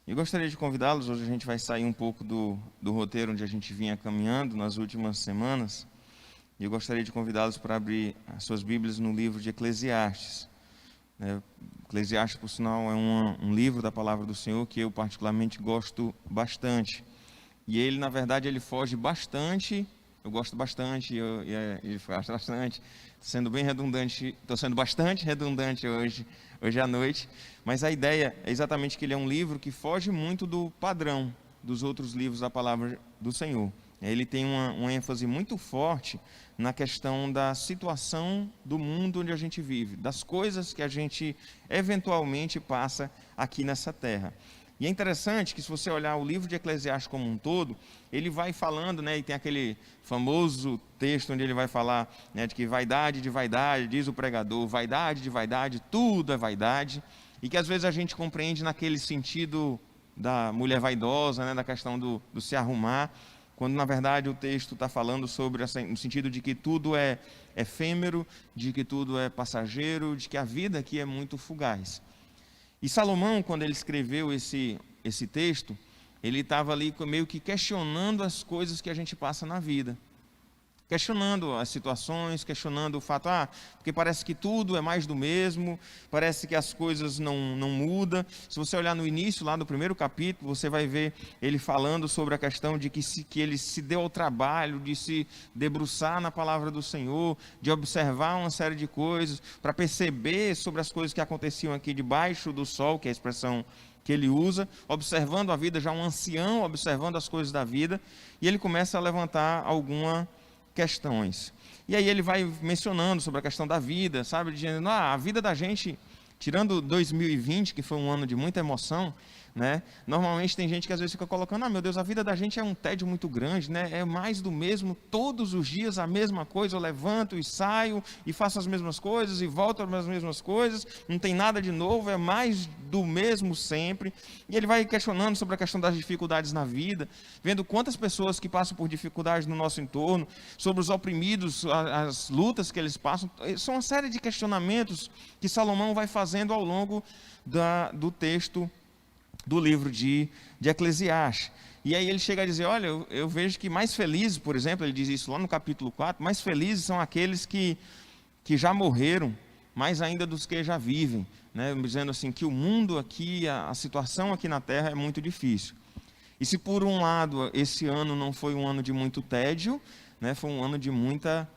Eu gostaria de convidá-los, hoje a gente vai sair um pouco do roteiro onde a gente vinha caminhando nas últimas semanas, e eu gostaria de convidá-los para abrir as suas Bíblias no livro de Eclesiastes. Eclesiastes, por sinal, é um livro da Palavra do Senhor que eu particularmente gosto bastante. E ele, na verdade, ele foge bastante, eu gosto bastante, ele foge bastante, estou sendo bastante redundante hoje à noite, mas a ideia é exatamente que ele é um livro que foge muito do padrão dos outros livros da Palavra do Senhor. Ele tem uma ênfase muito forte na questão da situação do mundo onde a gente vive, das coisas que a gente eventualmente passa aqui nessa terra. E é interessante que, se você olhar o livro de Eclesiastes como um todo, ele vai falando, e tem aquele famoso texto onde ele vai falar, de que vaidade de vaidade, diz o pregador, vaidade de vaidade, tudo é vaidade, e que às vezes a gente compreende naquele sentido da mulher vaidosa, da questão do se arrumar, quando na verdade o texto está falando sobre, no sentido de que tudo é efêmero, de que tudo é passageiro, de que a vida aqui é muito fugaz. E Salomão, quando ele escreveu esse texto, ele estava ali meio que questionando as coisas que a gente passa na vida. Questionando as situações, questionando o fato, porque parece que tudo é mais do mesmo, parece que as coisas não mudam. Se você olhar no início, lá no primeiro capítulo, você vai ver ele falando sobre a questão de que ele se deu ao trabalho de se debruçar na palavra do Senhor, de observar uma série de coisas, para perceber sobre as coisas que aconteciam aqui debaixo do sol, que é a expressão que ele usa, observando a vida, já um ancião, observando as coisas da vida, e ele começa a levantar algumas questões. E aí ele vai mencionando sobre a questão da vida, sabe, dizendo, a vida da gente, tirando 2020, que foi um ano de muita emoção, normalmente tem gente que às vezes fica colocando, meu Deus, a vida da gente é um tédio muito grande, é mais do mesmo, todos os dias a mesma coisa, eu levanto e saio e faço as mesmas coisas e volto às mesmas coisas, não tem nada de novo, é mais do mesmo sempre. E ele vai questionando sobre a questão das dificuldades na vida, vendo quantas pessoas que passam por dificuldades no nosso entorno, sobre os oprimidos, as lutas que eles passam. São uma série de questionamentos que Salomão vai fazendo ao longo do texto do livro de Eclesiastes. E aí ele chega a dizer, olha, eu vejo que mais felizes, por exemplo, ele diz isso lá no capítulo 4, mais felizes são aqueles que já morreram, mais ainda dos que já vivem, dizendo assim, que o mundo aqui, a situação aqui na terra é muito difícil. E se por um lado esse ano não foi um ano de muito tédio, foi um ano de muita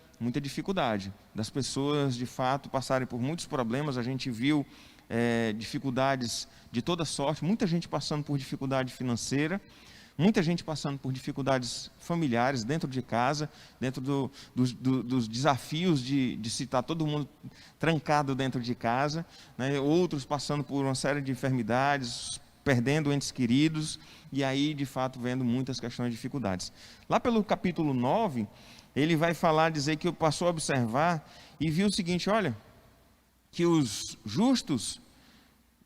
dificuldade, das pessoas de fato passarem por muitos problemas. A gente viu dificuldades de toda sorte, muita gente passando por dificuldade financeira, muita gente passando por dificuldades familiares dentro de casa, dentro dos desafios de se estar todo mundo trancado dentro de casa, outros passando por uma série de enfermidades, perdendo entes queridos, e aí de fato vendo muitas questões de dificuldades. Lá pelo capítulo 9, ele vai dizer que passou a observar e viu o seguinte, olha, que os justos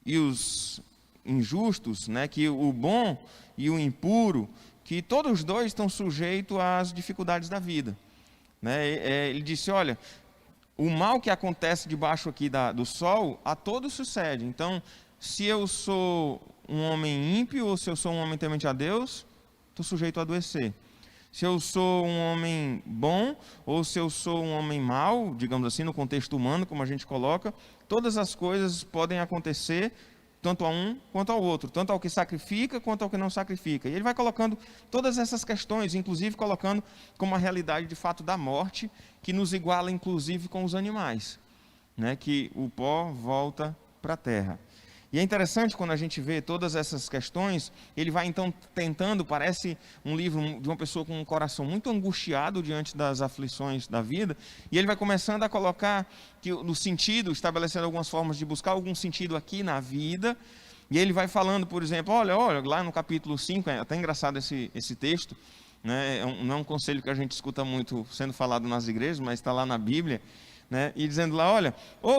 e os injustos, que o bom e o impuro, que todos os dois estão sujeitos às dificuldades da vida. Ele disse, olha, o mal que acontece debaixo aqui do sol, a todos sucede. Então, se eu sou um homem ímpio ou se eu sou um homem temente a Deus, estou sujeito a adoecer. Se eu sou um homem bom ou se eu sou um homem mau, digamos assim, no contexto humano, como a gente coloca, todas as coisas podem acontecer, tanto a um quanto ao outro, tanto ao que sacrifica quanto ao que não sacrifica. E ele vai colocando todas essas questões, inclusive colocando como a realidade de fato da morte, que nos iguala inclusive com os animais, que o pó volta para a terra. E é interessante quando a gente vê todas essas questões, ele vai então tentando, parece um livro de uma pessoa com um coração muito angustiado diante das aflições da vida, e ele vai começando a colocar que no sentido, estabelecendo algumas formas de buscar algum sentido aqui na vida, e ele vai falando, por exemplo, olha, lá no capítulo 5, é até engraçado esse texto, não é um conselho que a gente escuta muito sendo falado nas igrejas, mas está lá na Bíblia, e dizendo lá, olha,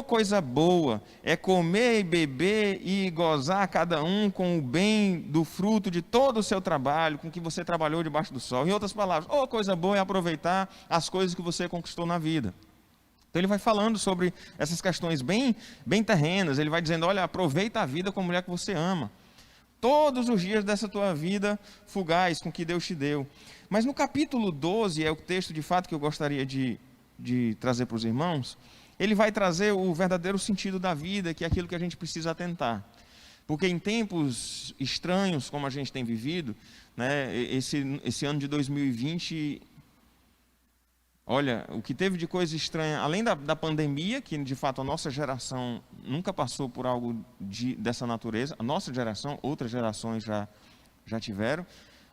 coisa boa é comer e beber e gozar cada um com o bem do fruto de todo o seu trabalho, com que você trabalhou debaixo do sol. Em outras palavras, coisa boa é aproveitar as coisas que você conquistou na vida. Então ele vai falando sobre essas questões bem terrenas. Ele vai dizendo, olha, aproveita a vida com a mulher que você ama. Todos os dias dessa tua vida fugaz com que Deus te deu. Mas no capítulo 12, é o texto de fato que eu gostaria de trazer para os irmãos, ele vai trazer o verdadeiro sentido da vida, que é aquilo que a gente precisa atentar. Porque em tempos estranhos, como a gente tem vivido, né, esse ano de 2020, olha, o que teve de coisa estranha, além da pandemia, que de fato a nossa geração nunca passou por algo dessa natureza, a nossa geração, outras gerações já tiveram.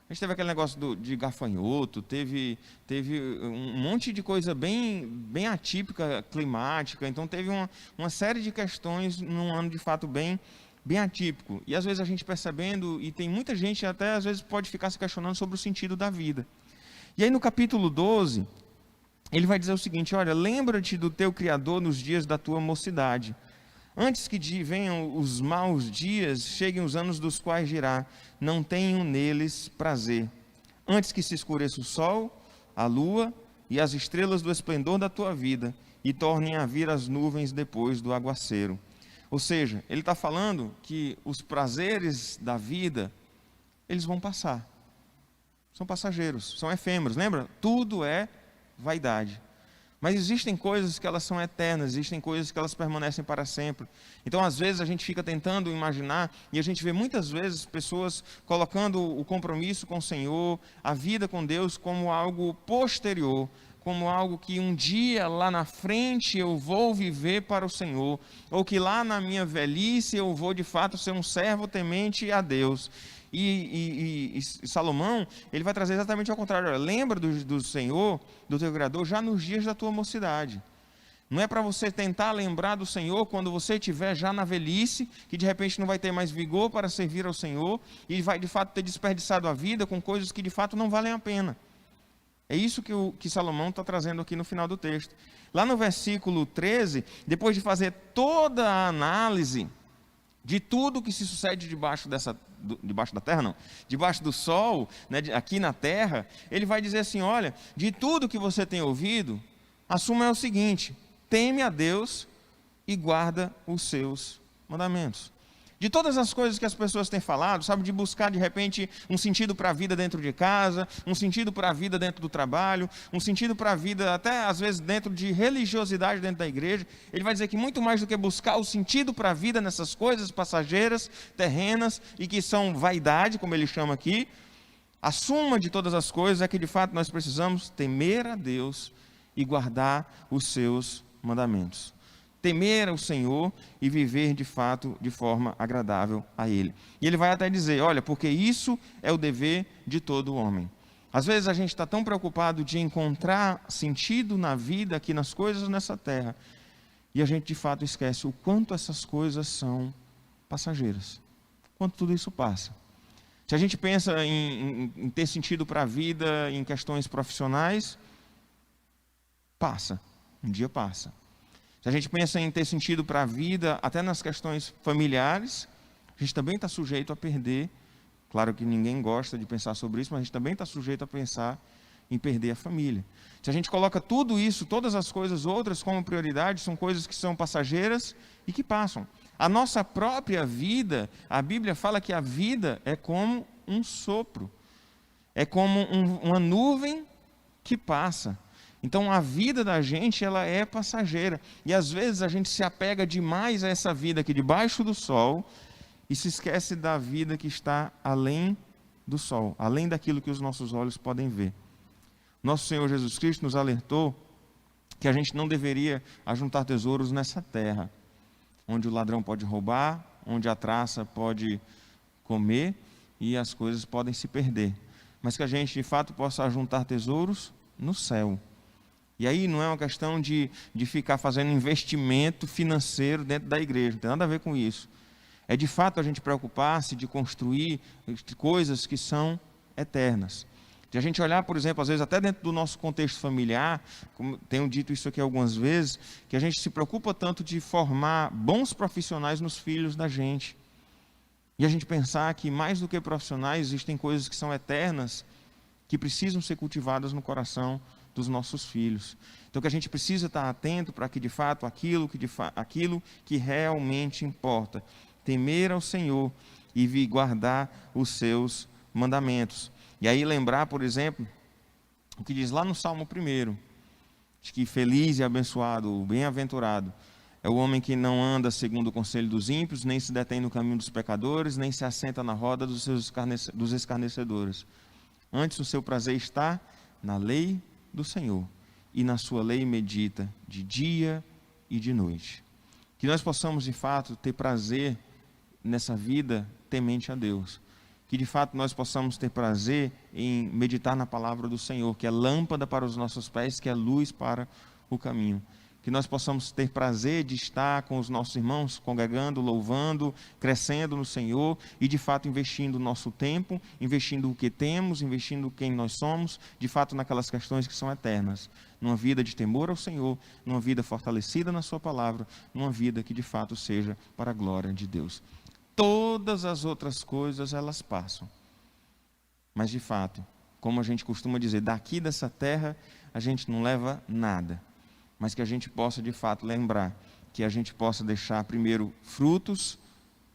A gente teve aquele negócio de gafanhoto, teve um monte de coisa bem atípica, climática, então teve uma série de questões num ano de fato bem atípico. E às vezes a gente percebendo, e tem muita gente até às vezes pode ficar se questionando sobre o sentido da vida. E aí no capítulo 12, ele vai dizer o seguinte: olha, lembra-te do teu Criador nos dias da tua mocidade, antes que venham os maus dias, cheguem os anos dos quais dirá, não tenho neles prazer. Antes que se escureça o sol, a lua e as estrelas do esplendor da tua vida, e tornem a vir as nuvens depois do aguaceiro. Ou seja, ele está falando que os prazeres da vida, eles vão passar. São passageiros, são efêmeros, lembra? Tudo é vaidade. Mas existem coisas que elas são eternas, existem coisas que elas permanecem para sempre. Então, às vezes, a gente fica tentando imaginar, e a gente vê muitas vezes pessoas colocando o compromisso com o Senhor, a vida com Deus, como algo posterior, como algo que um dia lá na frente eu vou viver para o Senhor, ou que lá na minha velhice eu vou de fato ser um servo temente a Deus. E Salomão, ele vai trazer exatamente ao contrário. Olha, lembra do Senhor, do teu Criador, já nos dias da tua mocidade. Não é para você tentar lembrar do Senhor quando você estiver já na velhice, que de repente não vai ter mais vigor para servir ao Senhor, e vai de fato ter desperdiçado a vida com coisas que de fato não valem a pena. É isso que Salomão está trazendo aqui no final do texto. Lá no versículo 13, depois de fazer toda a análise de tudo que se sucede debaixo da terra, não, debaixo do sol, né, aqui na terra, ele vai dizer assim: olha, de tudo que você tem ouvido, a suma é o seguinte: teme a Deus e guarda os seus mandamentos. De todas as coisas que as pessoas têm falado, sabe, de buscar de repente um sentido para a vida dentro de casa, um sentido para a vida dentro do trabalho, um sentido para a vida até às vezes dentro de religiosidade dentro da igreja, ele vai dizer que muito mais do que buscar o sentido para a vida nessas coisas passageiras, terrenas e que são vaidade, como ele chama aqui, a suma de todas as coisas é que de fato nós precisamos temer a Deus e guardar os seus mandamentos. Temer ao Senhor e viver de fato de forma agradável a Ele. E ele vai até dizer: olha, porque isso é o dever de todo homem. Às vezes a gente está tão preocupado de encontrar sentido na vida, aqui nas coisas nessa terra, e a gente de fato esquece o quanto essas coisas são passageiras, quanto tudo isso passa. Se a gente pensa em ter sentido para a vida em questões profissionais, passa, um dia passa. Se a gente pensa em ter sentido para a vida, até nas questões familiares, a gente também está sujeito a perder. Claro que ninguém gosta de pensar sobre isso, mas a gente também está sujeito a pensar em perder a família. Se a gente coloca tudo isso, todas as coisas outras como prioridade, são coisas que são passageiras e que passam. A nossa própria vida, a Bíblia fala que a vida é como um sopro, é como uma nuvem que passa. Então a vida da gente, ela é passageira. E às vezes a gente se apega demais a essa vida aqui debaixo do sol e se esquece da vida que está além do sol, além daquilo que os nossos olhos podem ver. Nosso Senhor Jesus Cristo nos alertou que a gente não deveria ajuntar tesouros nessa terra, onde o ladrão pode roubar, onde a traça pode comer e as coisas podem se perder. Mas que a gente de fato possa ajuntar tesouros no céu. E aí não é uma questão de ficar fazendo investimento financeiro dentro da igreja, não tem nada a ver com isso. É de fato a gente preocupar-se de construir coisas que são eternas. De a gente olhar, por exemplo, às vezes até dentro do nosso contexto familiar, como tenho dito isso aqui algumas vezes, que a gente se preocupa tanto de formar bons profissionais nos filhos da gente. E a gente pensar que mais do que profissionais, existem coisas que são eternas, que precisam ser cultivadas no coração dos nossos filhos. Então que a gente precisa estar atento para que de fato aquilo que realmente importa, temer ao Senhor e guardar os seus mandamentos. E aí lembrar, por exemplo, o que diz lá no Salmo 1, de que feliz e abençoado, bem-aventurado, é o homem que não anda segundo o conselho dos ímpios, nem se detém no caminho dos pecadores, nem se assenta na roda dos escarnecedores. Antes o seu prazer está na lei do Senhor, e na sua lei medita de dia e de noite. Que nós possamos, de fato, ter prazer nessa vida temente a Deus. Que, de fato, nós possamos ter prazer em meditar na palavra do Senhor, que é lâmpada para os nossos pés, que é luz para o caminho. Que nós possamos ter prazer de estar com os nossos irmãos, congregando, louvando, crescendo no Senhor e, de fato, investindo o nosso tempo, investindo o que temos, investindo quem nós somos, de fato, naquelas questões que são eternas. Numa vida de temor ao Senhor, numa vida fortalecida na sua palavra, numa vida que, de fato, seja para a glória de Deus. Todas as outras coisas, elas passam. Mas, de fato, como a gente costuma dizer, daqui dessa terra, a gente não leva nada. Mas que a gente possa, de fato, lembrar que a gente possa deixar, primeiro, frutos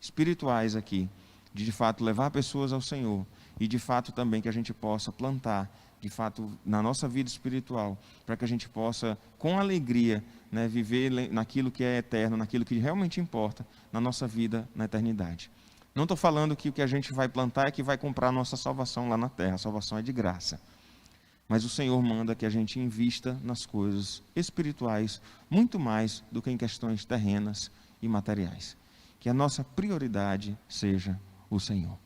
espirituais aqui, de fato, levar pessoas ao Senhor. E, de fato, também que a gente possa plantar, de fato, na nossa vida espiritual, para que a gente possa, com alegria, viver naquilo que é eterno, naquilo que realmente importa, na nossa vida, na eternidade. Não estou falando que o que a gente vai plantar é que vai comprar a nossa salvação lá na terra. A salvação é de graça. Mas o Senhor manda que a gente invista nas coisas espirituais, muito mais do que em questões terrenas e materiais. Que a nossa prioridade seja o Senhor.